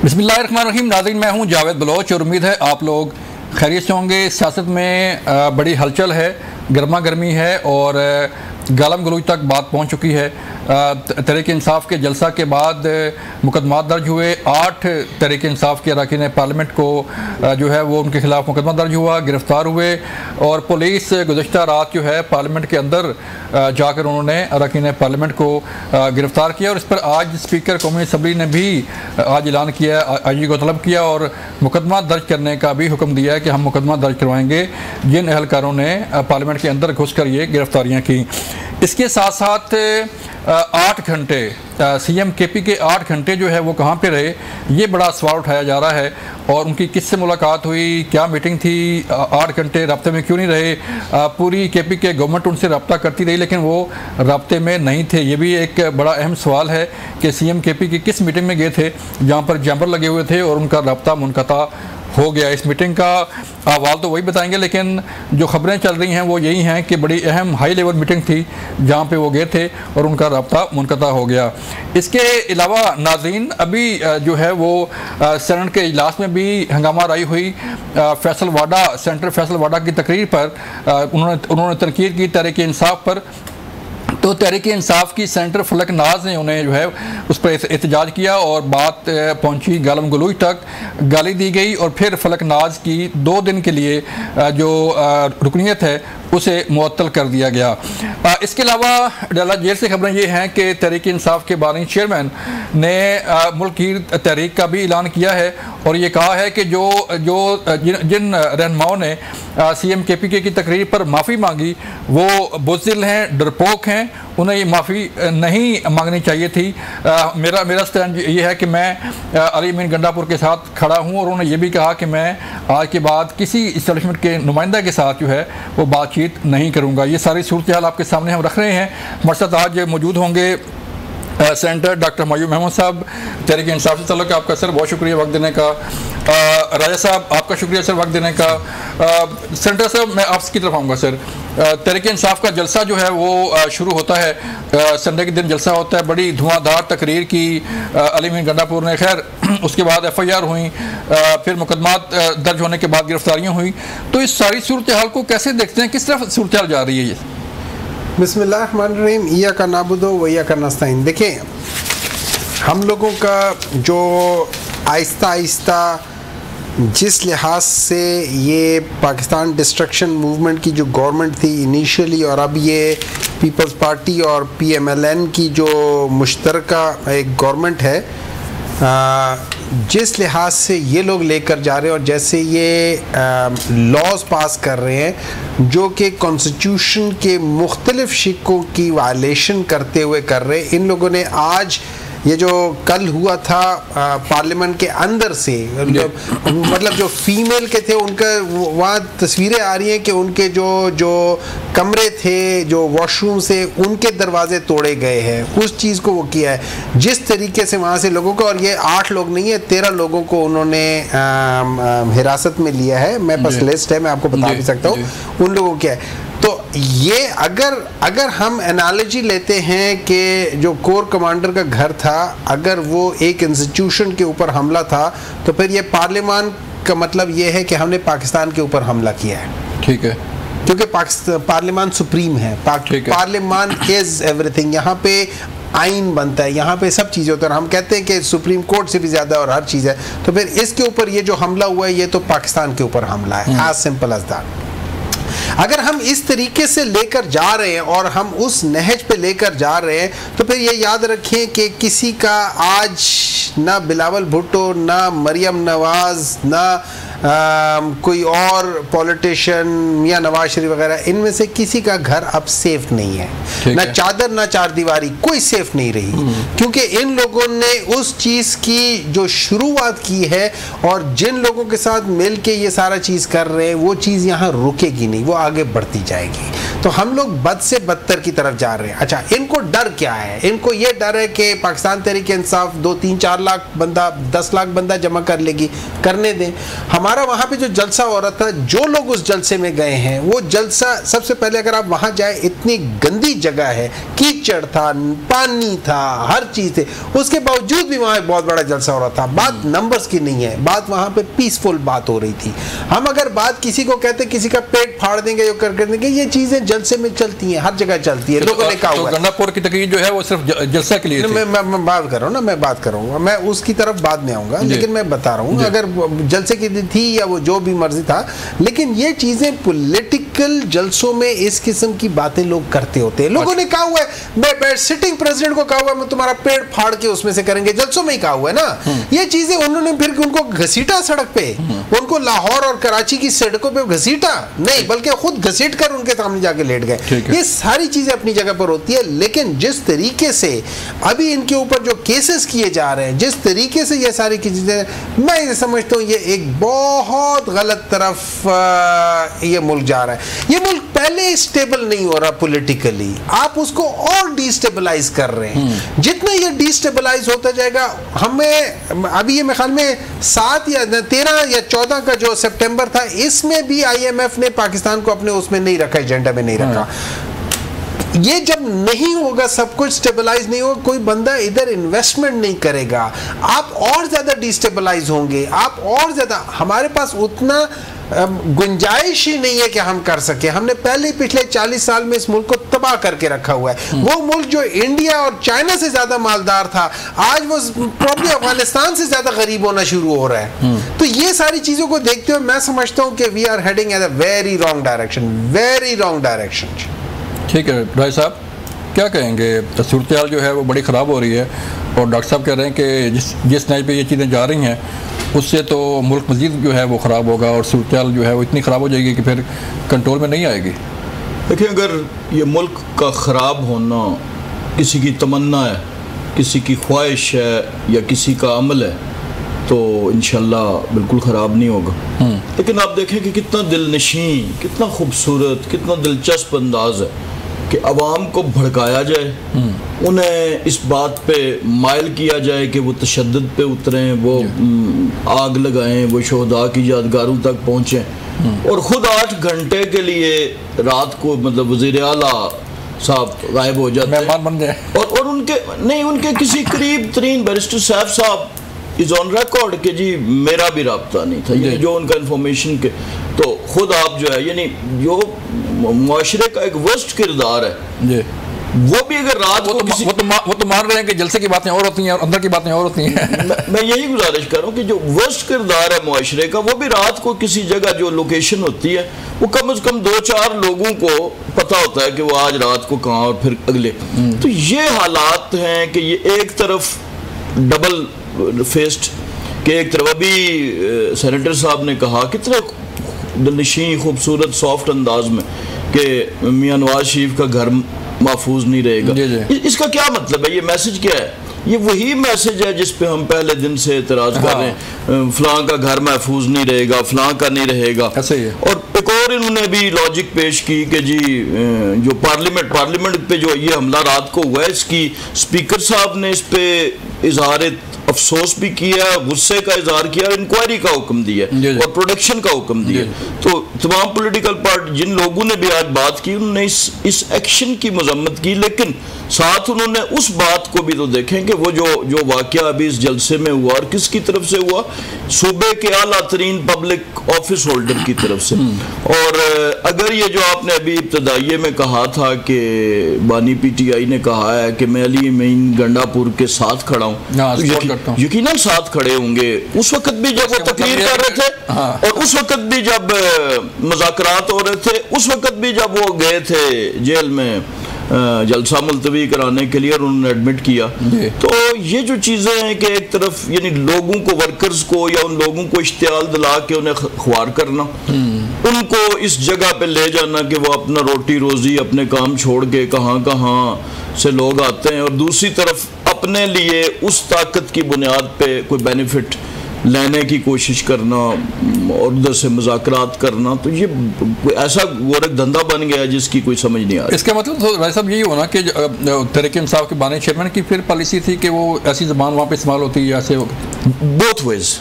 बिस्मिल्लाहिर्रहमानिर्रहीम। नाज़रीन, मैं हूं जावेद बलोच और उम्मीद है आप लोग खैरियत से होंगे। सियासत में बड़ी हलचल है, गर्मा गर्मी है और गालम गलूच तक बात पहुंच चुकी है। तहरीक इंसाफ के जलसा के बाद मुकदमा दर्ज हुए। 8 तहरीक इंसाफ के अरकान पार्लियामेंट को जो है वो उनके खिलाफ मुकदमा दर्ज हुआ, गिरफ्तार हुए और पुलिस गुज़श्ता रात जो है पार्लियामेंट के अंदर जाकर उन्होंने अरकान पार्लियामेंट को गिरफ्तार किया। और इस पर आज स्पीकर कौमी असम्बली ने भी आज ऐलान किया, आईजी को तलब किया और मुकदमा दर्ज करने का भी हुक्म दिया है कि हम मुकदमा दर्ज करवाएंगे जिन एहलकारों ने पार्लियामेंट के अंदर घुसकर ये गिरफ्तारियाँ की। इसके साथ साथ 8 घंटे सीएम केपी के 8 घंटे जो है वो कहाँ पे रहे, ये बड़ा सवाल उठाया जा रहा है। और उनकी किससे मुलाकात हुई, क्या मीटिंग थी, 8 घंटे रब्ते में क्यों नहीं रहे। पूरी केपी के गवर्नमेंट उनसे रब्ता करती रही लेकिन वो रब्ते में नहीं थे। ये भी एक बड़ा अहम सवाल है कि सीएम केपी की किस मीटिंग में गए थे जहाँ पर जैमर लगे हुए थे और उनका रब्ता मुनक़ता हो गया। इस मीटिंग का अहवाल तो वही बताएंगे लेकिन जो खबरें चल रही हैं वो यही हैं कि बड़ी अहम हाई लेवल मीटिंग थी जहां पे वो गए थे और उनका रब्ता मुनक़ता हो गया। इसके अलावा नाज़रीन, अभी जो है वो सेनेट के इजलास में भी हंगामा राई हुई। फैसल वाडा, सेनेटर फैसल वाडा की तकरीर पर उन्होंने तनकीद की तहरीक इंसाफ पर। तो तहरीक इंसाफ की सेनेटर फलक नाज ने उन्हें जो है उस पर एहतजाज किया और बात पहुंची गालम गलूच तक, गाली दी गई और फिर फलक नाज की 2 दिन के लिए जो रुकनीत है उसे मुअत्तल कर दिया गया। इसके अलावा डला जेल से खबरें ये हैं कि तहरीक इंसाफ के बानी चेयरमैन ने मुल्क की तहरीक का भी ऐलान किया है और ये कहा है कि जिन रहनुमाओं ने सीएम केपी की तकरीर पर माफ़ी मांगी वो बुज़दिल हैं, डरपोक हैं, उन्हें ये माफ़ी नहीं मांगनी चाहिए थी। मेरा स्टैंड ये है कि मैं अली अमीन गंडापुर के साथ खड़ा हूँ और उन्होंने ये भी कहा कि मैं आज के बाद किसी इस्टेब्लिशमेंट के नुमाइंदा के साथ जो है वो बातचीत नहीं करूँगा। ये सारी सूरत हाल आपके सामने हम रख रहे हैं। हमारे साथ आज मौजूद होंगे सेनेटर डॉक्टर हुमायूं महमूद साहब, तहरीक इंसाफ से तल्लुक़ है आपका सर, बहुत शुक्रिया वक्त देने का। राजा साहब, आपका शुक्रिया सर वक्त देने का। सेनेटर साहब, मैं आपकी तरफ आऊँगा सर। तहरीक इंसाफ का जलसा जो है वो शुरू होता है, संडे के दिन जलसा होता है। बड़ी धुआंधार तकरीर की अली अमीन गंडापुर ने, खैर उसके बाद FIR हुई, फिर मुकदमा दर्ज होने के बाद गिरफ्तारियाँ हुई। तो इस सारी सूरत हाल को कैसे देखते हैं, किस तरफ सूरत हाल जा रही है ये? बिस्मिल्लाहिर्रहमानिर्रहीम, इय्याका नअबुदु व इय्याका नस्तईन। देखिए, हम लोगों का जो आहिस्ता आहिस्ता जिस लिहाज से ये पाकिस्तान डिस्ट्रक्शन मूवमेंट की जो गवर्नमेंट थी इनिशियली और अब ये पीपल्स पार्टी और PMLN की जो मुश्तरका एक गवर्नमेंट है, जिस लिहाज से ये लोग लेकर जा रहे हैं और जैसे ये लॉज पास कर रहे हैं जो कि कॉन्स्टिट्यूशन के मुख्तलिफ शिक्कों की वायलेशन करते हुए कर रहे हैं, इन लोगों ने आज ये जो कल हुआ था पार्लियामेंट के अंदर से, मतलब जो फीमेल के थे उनका वहाँ तस्वीरें आ रही हैं कि उनके जो कमरे थे, जो वॉशरूम से उनके दरवाजे तोड़े गए हैं। उस चीज़ को वो किया है जिस तरीके से वहाँ से लोगों को, और ये 8 लोग नहीं है 13 लोगों को उन्होंने हिरासत में लिया है। मेरे पास लिस्ट है, मैं आपको बता भी सकता हूँ उन लोगों क्या है। तो ये अगर हम एनालॉजी लेते हैं कि जो कोर कमांडर का घर था, अगर वो एक इंस्टीट्यूशन के ऊपर हमला था तो फिर ये पार्लियामान का मतलब ये है कि हमने पाकिस्तान के ऊपर हमला किया है। ठीक है, क्योंकि पार्लियामान सुप्रीम है, पार्लियामान इज एवरीथिंग। यहाँ पे आइन बनता है, यहाँ पे सब चीज़ें होती हैं। हम कहते हैं कि सुप्रीम कोर्ट से भी ज़्यादा और हर चीज़ है। तो फिर इसके ऊपर ये जो हमला हुआ है ये तो पाकिस्तान के ऊपर हमला है, एज सिंपल एज दैट। अगर हम इस तरीके से लेकर जा रहे हैं और हम उस नहज पे लेकर जा रहे हैं तो फिर ये याद रखें कि किसी का आज ना बिलावल भुट्टो, ना मरियम नवाज, ना कोई और पॉलिटिशियन या नवाज शरीफ वगैरह, इनमें से किसी का घर अब सेफ नहीं है। ना चादर ना चारदीवारी, कोई सेफ नहीं रही, क्योंकि इन लोगों ने उस चीज़ की जो शुरुआत की है और जिन लोगों के साथ मिल के ये सारा चीज़ कर रहे हैं वो चीज़ यहाँ रुकेगी नहीं, वो आगे बढ़ती जाएगी। तो हम लोग बद से बदतर की तरफ जा रहे हैं। अच्छा, इनको डर क्या है? इनको ये डर है कि पाकिस्तान तहरीक इंसाफ 2-3-4 लाख बंदा, 10 लाख बंदा जमा कर लेगी, करने दें। हमारा हमारा वहाँ पे जो जलसा हो रहा था, जो लोग उस जलसे में गए हैं, वो जलसा सबसे पहले अगर आप वहाँ जाए, इतनी गंदी जगह है, कीचड़ था, पानी था, हर चीज़ थे, उसके बावजूद भी वहाँ एक बहुत बड़ा जलसा हो रहा था। बात नंबर्स की नहीं है, बात वहाँ पे पीसफुल बात हो रही थी। हम अगर बात किसी को कहते किसी का पेट फाड़ देंगे, यो कर देंगे, ये चीज़ें जलसे में चलती हैं, हर जगह चलती है, लोगों ने कहा हुआ है। गंडापुर की तकरीर जो है वो सिर्फ जलसा के लिए थी। मैं बात कर रहा हूँ ना, मैं बात करूँगा, मैं उसकी तरफ बाद में आऊँगा, लेकिन मैं बता रहा हूँ अगर जलसे की थी या वो जो भी मर्जी था, लेकिन ये चीज़ें पॉलिटिकल जलसों में इस किस्म की बातें लोग करते होते हैं। लोगों ने कहा हुआ है, मैं सिटिंग प्रेसिडेंट को कहा हुआ है मैं तुम्हारा पेट फाड़ के उसमें से करेंगे, जलसों में ही कहा हुआ है ना। ये चीज़ें उन्होंने फिर उनको घसीटा सड़क पे, उनको लाहौर और कराची की सड़कों पे घसीटा नहीं, बल्कि खुद घसीट कर उनके सामने जाके लेट गए। ये सारी चीज़ें अपनी जगह पर होती है, लेकिन जिस तरीके से अभी इनके ऊपर जो केसेस किए जा रहे हैं, जिस तरीके से ये सारी चीज़ें, मैं ये समझता हूँ ये एक बहुत गलत तरफ ये मुल्क जा रहा है। ये मुल्क पहले स्टेबल नहीं हो रहा पॉलिटिकली, आप उसको और डिस्टेबलाइज कर रहे हैं। जितना ये डिस्टेबलाइज होता जाएगा, हमें अभी ये मेरे ख्याल में 7 या 13 या 14 का जो सितंबर था, इसमें भी IMF ने पाकिस्तान को अपने उसमें नहीं रखा, एजेंडा में नहीं रखा। ये जब नहीं होगा, सब कुछ स्टेबलाइज नहीं होगा, कोई बंदा इधर इन्वेस्टमेंट नहीं करेगा, आप और ज्यादा डिस्टेबलाइज होंगे, आप और ज्यादा, हमारे पास उतना गुंजाइश ही नहीं है कि हम कर सके। हमने पहले पिछले 40 साल में इस मुल्क को तबाह करके रखा हुआ है। वो मुल्क जो इंडिया और चाइना से ज्यादा मालदार था, आज वो प्रॉब्लम अफगानिस्तान से ज्यादा गरीब होना शुरू हो रहा है। तो ये सारी चीजों को देखते हुए मैं समझता हूँ कि we are heading in a very wrong direction, very wrong direction. ठीक है भाई साहब, क्या कहेंगे? सूरत हाल जो है वो बड़ी ख़राब हो रही है, और डॉक्टर साहब कह रहे हैं कि जिस नए पे ये चीज़ें जा रही हैं उससे तो मुल्क मज़ीद जो है वो ख़राब होगा, और सूरत हाल जो है वो इतनी ख़राब हो जाएगी कि फिर कंट्रोल में नहीं आएगी। देखिए, अगर ये मुल्क का ख़राब होना किसी की तमन्ना है, किसी की ख्वाहिश है या किसी का अमल है, तो इंशाल्लाह बिल्कुल ख़राब नहीं होगा। लेकिन आप देखें कि कितना दिलनशीं, कितना खूबसूरत, कितना दिलचस्प अंदाज़ है कि अवाम को भड़काया जाए, उन्हें इस बात पे माइल किया जाए कि वो तशद्दुद पे उतरें, वो आग लगाएं, वो शोहदा की यादगारों तक पहुँचें, और ख़ुद 8 घंटे के लिए रात को मतलब वज़ीर आला साहब गायब हो जाते हैं, और उनके किसी करीब तरीन बैरिस्टर साहब इज ऑन रिकॉर्ड कि जी मेरा भी राब्ता नहीं था, यानी जो उनका इंफॉर्मेशन के, तो खुद आप जो है, यानी जो मुआशरे का एक वर्स्ट किरदार है, वो भी अगर रात को वो तो मान रहे हैं कि जलसे की बातें और होती हैं और अंदर की बातें और होती हैं। मैं यही गुजारिश कर रहा हूँ कि जो वर्स्ट किरदार है मुआशरे का, वो भी रात को किसी जगह जो लोकेशन होती है, वो कम से कम 2-4 लोगों को पता होता है कि वो आज रात को कहाँ और फिर अगले। तो ये हालात हैं कि ये एक तरफ डबल फेस्ड के, एक तरफ अभी सेनेटर साहब ने कहा कितना दिलनशीं खूबसूरत सॉफ्ट अंदाज में कि मियां नवाज शरीफ का घर महफूज नहीं रहेगा। इसका क्या मतलब है? ये मैसेज क्या है? ये वही मैसेज है जिस पे हम पहले दिन से एतराज कर रहे हैं, फलां का घर महफूज नहीं रहेगा, फलां का नहीं रहेगा। और एक और इन्होंने भी लॉजिक पेश की कि जी जो पार्लियामेंट पे जो ये हमला रात को हुआ है, इसकी स्पीकर साहब ने इस पे इजहार अफसोस भी किया, गुस्से का इजहार किया, इंक्वायरी का हुक्म दिया और प्रोडक्शन का हुक्म दिया। तो तमाम पॉलिटिकल पार्टी जिन लोगों ने भी आज बात की, उन्होंने इस एक्शन की मजम्मत की, लेकिन साथ उन्होंने उस बात को भी तो देखें कि वो जो वाकया अभी इस जलसे में हुआ और किसकी तरफ से हुआ, सूबे के आला तरीन पब्लिक ऑफिस होल्डर की तरफ से। और अगर ये जो आपने अभी इब्तदाइये में कहा था कि बानी PTI ने कहा है कि मैं अली मीन गंडापुर के साथ खड़ा हूँ, यकीनन साथ खड़े होंगे। उस वक्त भी जब वो तकरीर कर रहे थे, और उस वक्त भी जब मुज़ाकरात हो रहे थे, उस वक्त भी जब वो गए थे जेल में जलसा मुलतवी कराने के लिए और उन्होंने एडमिट किया। तो ये जो चीज़ें हैं कि एक तरफ यानी लोगों को, वर्कर्स को या उन लोगों को इश्तियाल दिला के उन्हें ख्वार करना, उनको इस जगह पे ले जाना कि वो अपना रोटी रोज़ी अपने काम छोड़ के कहाँ से लोग आते हैं, और दूसरी तरफ अपने लिए उस ताकत की बुनियाद पे कोई बेनिफिट लेने की कोशिश करना और उधर से मुज़ाकरात करना, तो ये ऐसा गोरख धंधा बन गया है जिसकी कोई समझ नहीं आ रही। इसका मतलब तो भाई साहब यही होना कि तहरीक इंसाफ के बानी चेयरमैन की फिर पॉलिसी थी कि वो ऐसी ज़बान वहाँ पे इस्तेमाल होती है, ऐसे बोथ वेज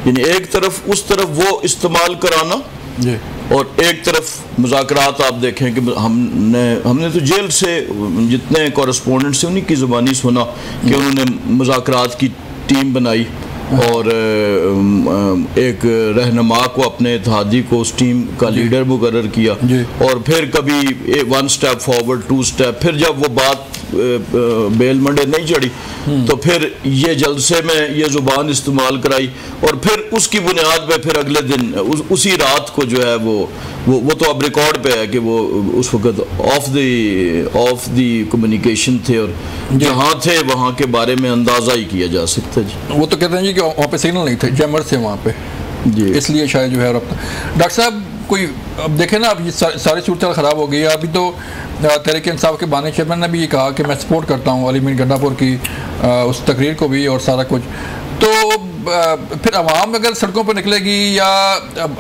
यानी एक तरफ उस तरफ वो इस्तेमाल कराना और एक तरफ मुज़ाकरात। आप देखें कि हमने तो जेल से जितने कॉरेस्पोंडेंट से उन्हीं की ज़ुबानी सुना कि उन्होंने मुज़ाकरात की टीम बनाई और एक रहनुमा को, अपने इत्तेहादी को उस टीम का लीडर मुकर्रर किया और फिर कभी 1 स्टेप फॉरवर्ड 2 स्टेप, फिर जब वो बात बेल मंडे नहीं चढ़ी तो फिर ये जलसे में ये ज़ुबान इस्तेमाल कराई और फिर उसकी बुनियाद पे फिर अगले दिन उसी रात को जो है वो तो अब रिकॉर्ड पे है कि वो उस वक्त ऑफ दी कम्युनिकेशन थे और जहाँ थे वहाँ के बारे में अंदाज़ा ही किया जा सकता जी। वो तो कहते हैं जी कि वहाँ पे सिग्नल नहीं थे, जैमर थे वहाँ पे जी, इसलिए शायद जो है डॉक्टर साहब कोई अब देखें ना, अब ये सारी सूरत ख़राब हो गई है। अभी तो तहरीक इंसाफ के बानी चेयरमैन ने भी ये कहा कि मैं सपोर्ट करता हूँ अली मीर गंडापुर की उस तकरीर को भी और सारा कुछ। तो फिर अवाम अगर सड़कों पर निकलेगी या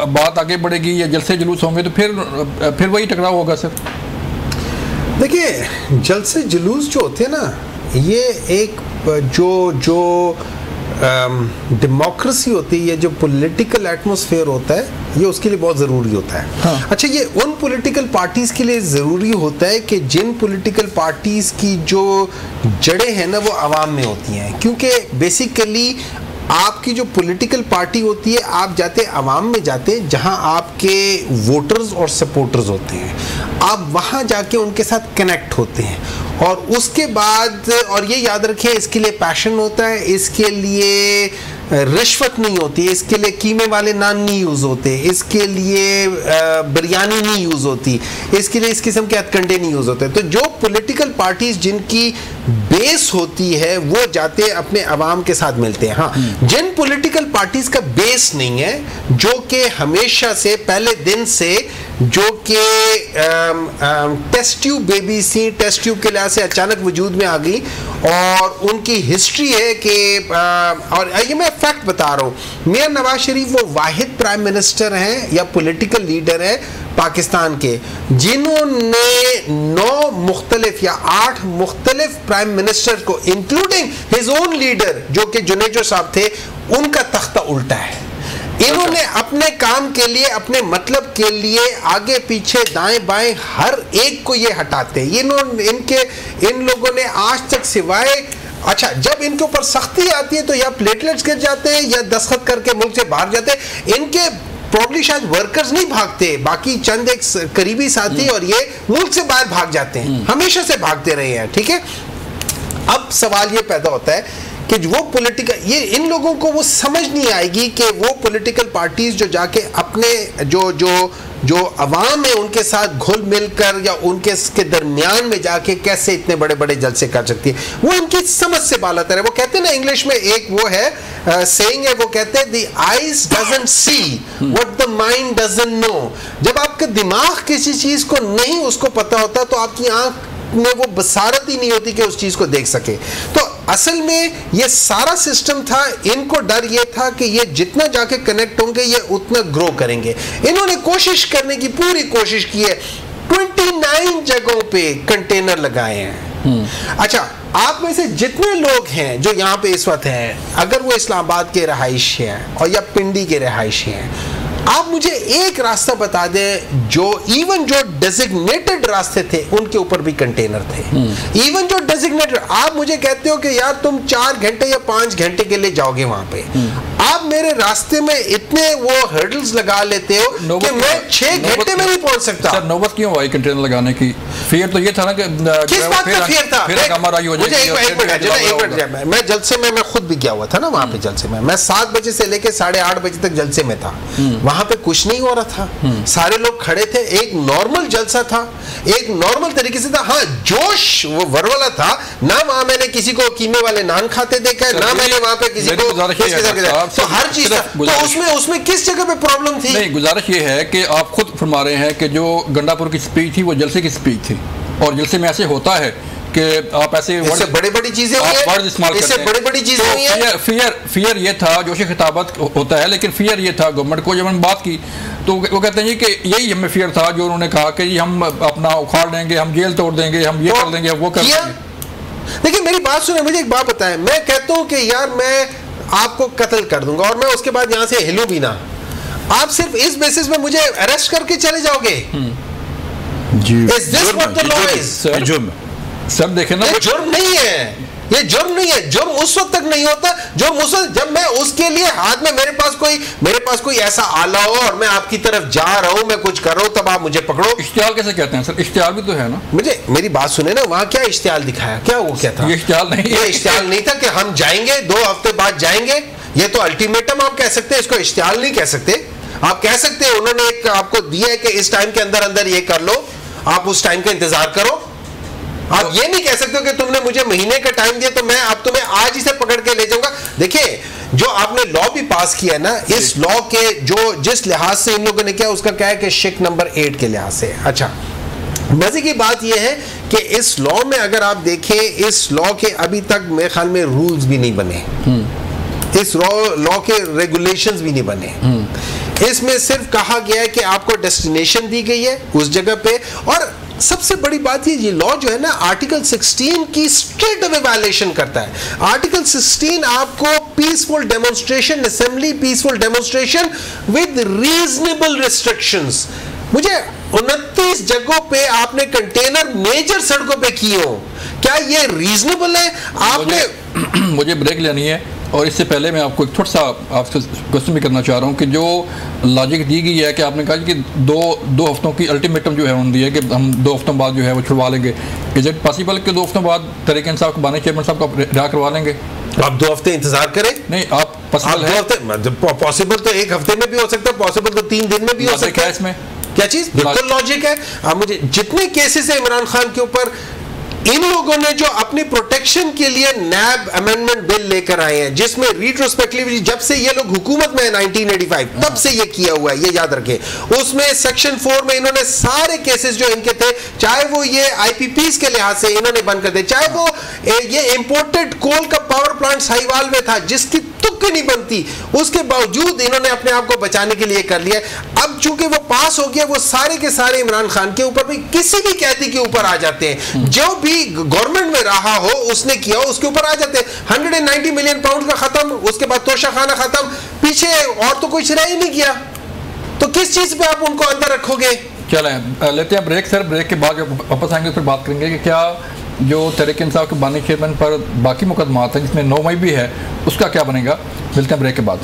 बात आगे बढ़ेगी या जलसे जुलूस होंगे तो फिर वही टकराव होगा सर। देखिए जलसे जुलूस जो होते हैं ना, ये एक जो डेमोक्रेसी होती है, जो पॉलिटिकल एटमॉस्फेयर होता है, ये उसके लिए बहुत ज़रूरी होता है। हाँ। अच्छा, ये उन पॉलिटिकल पार्टीज़ के लिए ज़रूरी होता है कि जिन पॉलिटिकल पार्टीज़ की जो जड़ें हैं ना वो आवाम में होती हैं, क्योंकि बेसिकली आपकी जो पॉलिटिकल पार्टी होती है, आप जाते आवाम में जाते हैं जहां आपके वोटर्स और सपोर्टर्स होते हैं, आप वहां जाके उनके साथ कनेक्ट होते हैं और उसके बाद, और ये याद रखें, इसके लिए पैशन होता है, इसके लिए रिश्वत नहीं होती, इसके लिए कीमे वाले नान नहीं यूज़ होते, इसके लिए बिरयानी नहीं यूज़ होती, इसके लिए इस किस्म के हथकंडे नहीं यूज़ होते। तो जो पॉलिटिकल पार्टीज जिनकी बेस होती है वो जाते अपने अवाम के साथ मिलते हैं। हाँ, जिन पॉलिटिकल पार्टीज का बेस नहीं है, जो कि हमेशा से पहले दिन से जो कि टेस्ट ट्यूब बेबी सी, टेस्ट ट्यूब के लिहाज से अचानक वजूद में आ गई और उनकी हिस्ट्री है कि और ये मैं फैक्ट बता रहा हूँ, मियां नवाज शरीफ वो वाहिद प्राइम मिनिस्टर हैं या पॉलिटिकल लीडर हैं पाकिस्तान के जिन्होंने 9 मुख्तलिफ या 8 मुख्तलिफ प्राइम मिनिस्टर को, इंक्लूडिंग हिज ओन लीडर जो कि जुनेजो साहब थे, उनका तख्ता उल्टा है। इन्होंने अपने काम के लिए, अपने मतलब के लिए आगे पीछे दाएं बाएं हर एक को ये हटाते हैं। इन लोगों ने आज तक सिवाय, अच्छा जब इनके ऊपर सख्ती आती है तो या प्लेटलेट्स गिर जाते हैं या दस्तखत करके मुल्क से बाहर जाते हैं। इनके प्रॉब्ली शायद वर्कर्स नहीं भागते, बाकी चंद एक करीबी साथी और ये मुल्क से बाहर भाग जाते हैं, हमेशा से भागते रहे हैं। ठीक है, अब सवाल ये पैदा होता है कि वो पॉलिटिकल, ये इन लोगों को वो समझ नहीं आएगी कि वो पॉलिटिकल पार्टीज जो जाके अपने जो अवाम है उनके साथ घुल मिलकर या उनके दरमियान में जाके कैसे इतने बड़े बड़े जलसे कर सकती है, वो उनकी समझ से बालातर है। वो कहते हैं ना, इंग्लिश में एक वो है सेइंग है, वो कहते हैं the eyes doesn't see what the mind doesn't know. जब आपका दिमाग किसी चीज को नहीं उसको पता होता तो आपकी आंख में वो बसारत ही नहीं होती कि उस चीज को देख सके। तो असल में ये सारा सिस्टम था, इनको डर ये था कि ये जितना जाके कनेक्ट होंगे ये उतना ग्रो करेंगे। इन्होंने कोशिश करने की पूरी कोशिश की है, 29 जगहों पे कंटेनर लगाए हैं। अच्छा, आप में से जितने लोग हैं जो यहाँ पे इस वक्त हैं, अगर वो इस्लामाबाद के रहायशी हैं और या पिंडी के रहायशी हैं, आप मुझे एक रास्ता बता दें जो इवन जो डेजिग्नेटेड रास्ते थे उनके ऊपर भी कंटेनर थे। इवन जो डेजिग्नेटेड, आप मुझे कहते हो कि यार तुम 4 घंटे या 5 घंटे के लिए जाओगे वहां पे, आप मेरे रास्ते में इतने वो हर्डल्स लगा लेते हो कि मैं 6 घंटे में नहीं पहुंच सकता। सर नौबत क्यों आई कंटेनर लगाने की? फियर तो ये था ना कि किस बात का फियर था? मैं जलसे में, मैं खुद भी गया हुआ था ना वहां पे जलसे में, मैं 7 बजे से लेके 8:30 बजे तक जलसे में था। वहां पे कुछ नहीं हो रहा था, सारे लोग खड़े थे, एक नॉर्मल जलसा था, एक नॉर्मल तरीके से था। हाँ, जोश वो वरवला था ना, वहां मैंने किसी को कीमे वाले नान खाते देखा है, ना मैंने वहां पे किसी को, तो हर चीज, तो उसमें किस जगह पे प्रॉब्लम थी? नहीं, गुजारिश ये है कि आप खुद फरमा रहे हैं कि जो गंडापुर की स्पीच थी वो जलसे की स्पीच थी, और जलसे में ऐसे होता है कि आप ऐसे बड़ी चीजें बड़ी चीजें, फियर ये था, जोश खिताबत होता है, लेकिन फियर ये था गवर्नमेंट को, जब हमने बात की तो वो कहते हैं कि यही हमें फियर था जो उन्होंने कहा कि हम अपना उखाड़ देंगे, हम जेल तोड़ देंगे, हम ये कर देंगे, वो कर देंगे। देखिए मेरी बात सुने, मुझे एक बात बताएं, मैं कहता हूं कि यार मैं आपको कत्ल कर दूंगा और मैं उसके बाद यहां से हिलूं भी ना, आप सिर्फ इस बेसिस पे मुझे अरेस्ट करके चले जाओगे? Is this what the law is? सब देखें ना, ये जुर्म नहीं है, ये जुर्म नहीं है। जुर्म उस वक्त तक नहीं होता जब मैं उसके लिए हाथ में मेरे पास कोई ऐसा आला हो और मैं आपकी तरफ जा रहा हूं, मैं कुछ कर रहा हूं, तब आप मुझे पकड़ो। इश्तियाल कैसे कहते हैं सर? इश्तियाल भी तो है ना। मेरी बात सुने ना, वहां क्या इश्तियाल दिखाया? क्या वो क्या था? ये इश्तियाल नहीं, ये इश्तियाल नहीं था कि हम जाएंगे 2 हफ्ते बाद जाएंगे। ये तो अल्टीमेटम आप कह सकते हैं, इसको इश्तियाल नहीं कह सकते। आप कह सकते हैं उन्होंने एक आपको दिया है कि इस टाइम के अंदर अंदर ये कर लो, आप उस टाइम का इंतजार करो। आप ये नहीं कह सकते हो कि तुमने मुझे महीने का टाइम दिया तो मैं अब तुम्हें आज ही से पकड़ के ले जाऊंगा। देखिए, जो आपने लॉ भी पास किया है ना, इस लॉ के जिस लिहाज से इन लोगों ने किया, उसका क्या है कि शिक नंबर 8 के लिहाज से। अच्छा, मजे की बात यह है कि इस लॉ में अगर आप देखें, इस लॉ के अभी तक मेरे ख्याल में रूल्स भी नहीं बने, इस लॉ के रेगुलेशंस भी नहीं बने। इसमें सिर्फ कहा गया है कि आपको डेस्टिनेशन दी गई है उस जगह पे, और सबसे बड़ी बात ये लॉ जो है ना, आर्टिकल 16 की स्ट्रेट अवे वायलेशन करता है। आर्टिकल 16 आपको peaceful demonstration, assembly peaceful demonstration with reasonable restrictions. मुझे 29 जगहों पे आपने कंटेनर मेजर सड़कों पे किए हो, क्या ये रीजनेबल है? आपने मुझे ब्रेक लेनी है, और इससे पहले मैं आपको एक थोड़ा सा आपसे क्वेश्चन भी करना चाह रहा हूँ कि जो लॉजिक दी गई है कि आपने कहा कि दो हफ्तों की अल्टीमेटम जो है उन्होंने दी है कि हम 2 हफ्तों बाद जो है वो छुड़वा लेंगे। इज इट पॉसिबल कि 2 हफ्तों बाद तरीक इंसाफ को बानी चेयरमैन साहब को रिहा करवा लेंगे? आप 2 हफ्ते इंतजार करें? नहीं, आप पॉसिबल है? 2 हफ्ते पॉसिबल तो 1 हफ्ते में भी हो सकता है, पॉसिबल तो 3 दिन में भी हो सकता है। इसमें क्या चीज बिल्कुल लॉजिक है। अब मुझे जितने केसेस है इमरान खान के ऊपर, इन लोगों ने जो अपनी प्रोटेक्शन के लिए नैब अमेंडमेंट बिल लेकर आए हैं, जिसमें रिट्रोस्पेक्टिवली जब से ये लोग हुकूमत में 1985 तब से ये किया हुआ है, ये याद रखें। उसमें सेक्शन 4 में इन्होंने सारे केसेस जो इनके थे, चाहे वो ये आईपीपीस के लिहाज से इन्होंने बंद कर दिया, चाहे वो ये इंपोर्टेड कोल का पावर प्लांट साहिवाल में था जिसकी तुक नहीं बनती, उसके बावजूद इन्होंने अपने आप को बचाने के लिए कर लिया। अब चूंकि वो पास हो गया, वो सारे के सारे इमरान खान के ऊपर भी, किसी भी कैदी के ऊपर आ जाते हैं, जो भी गवर्नमेंट में रहा हो उसने किया हो उसके ऊपर आ जाते हैं। 190 मिलियन पाउंड का खत्म, उसके बाद तोशा खाना खत्म, पीछे और तो कुछ रह ही नहीं किया, तो किस चीज पे आप उनको अंदर रखोगे? चलें लेते हैं ब्रेक सर, ब्रेक के बाद वापस आएंगे फिर बात करेंगे कि क्या जो तहरीक इंसाफ के बानी चेयरमैन पर बाकी मुकदमा हैं जिसमें 9 मई भी है, उसका क्या बनेगा। मिलते हैं ब्रेक के बाद।